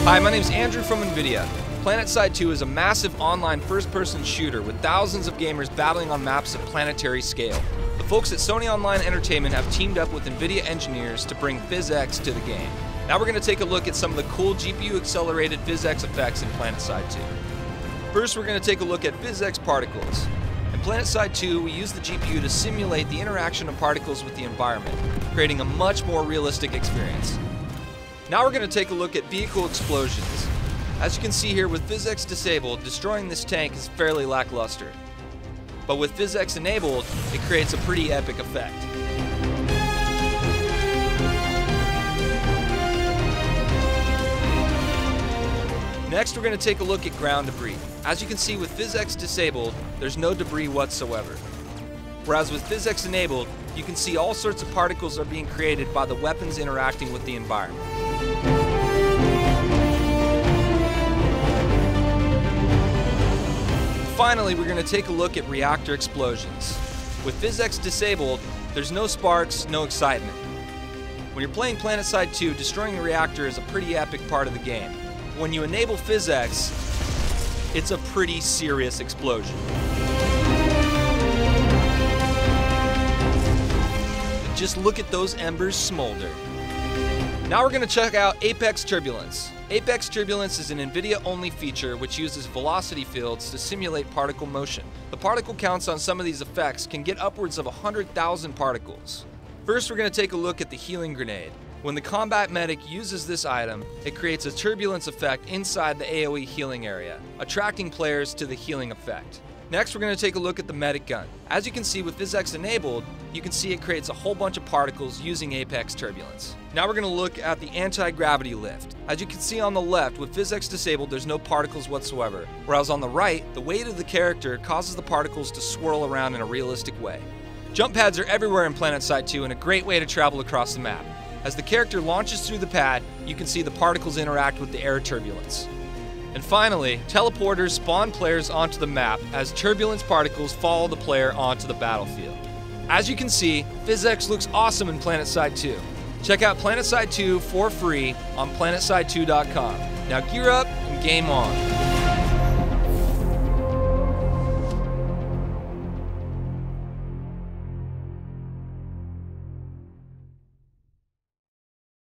Hi, my name's Andrew from NVIDIA. PlanetSide 2 is a massive online first-person shooter with thousands of gamers battling on maps of planetary scale. The folks at Sony Online Entertainment have teamed up with NVIDIA engineers to bring PhysX to the game. Now we're going to take a look at some of the cool GPU-accelerated PhysX effects in PlanetSide 2. First, we're going to take a look at PhysX particles. In PlanetSide 2, we use the GPU to simulate the interaction of particles with the environment, creating a much more realistic experience. Now we're going to take a look at vehicle explosions. As you can see here, with PhysX disabled, destroying this tank is fairly lackluster. But with PhysX enabled, it creates a pretty epic effect. Next, we're going to take a look at ground debris. As you can see, with PhysX disabled, there's no debris whatsoever. Whereas with PhysX enabled, you can see all sorts of particles are being created by the weapons interacting with the environment. Finally, we're going to take a look at reactor explosions. With PhysX disabled, there's no sparks, no excitement. When you're playing PlanetSide 2, destroying a reactor is a pretty epic part of the game. When you enable PhysX, it's a pretty serious explosion. Just look at those embers smolder. Now we're going to check out Apex Turbulence. Apex Turbulence is an NVIDIA-only feature which uses velocity fields to simulate particle motion. The particle counts on some of these effects can get upwards of 100,000 particles. First, we're going to take a look at the healing grenade. When the combat medic uses this item, it creates a turbulence effect inside the AoE healing area, attracting players to the healing effect. Next, we're going to take a look at the medic gun. As you can see, with PhysX enabled, you can see it creates a whole bunch of particles using Apex Turbulence. Now we're going to look at the anti-gravity lift. As you can see on the left, with PhysX disabled, there's no particles whatsoever. Whereas on the right, the weight of the character causes the particles to swirl around in a realistic way. Jump pads are everywhere in PlanetSide 2 and a great way to travel across the map. As the character launches through the pad, you can see the particles interact with the air turbulence. And finally, teleporters spawn players onto the map as turbulence particles follow the player onto the battlefield. As you can see, PhysX looks awesome in PlanetSide 2. Check out PlanetSide 2 for free on PlanetSide2.com. Now gear up and game on.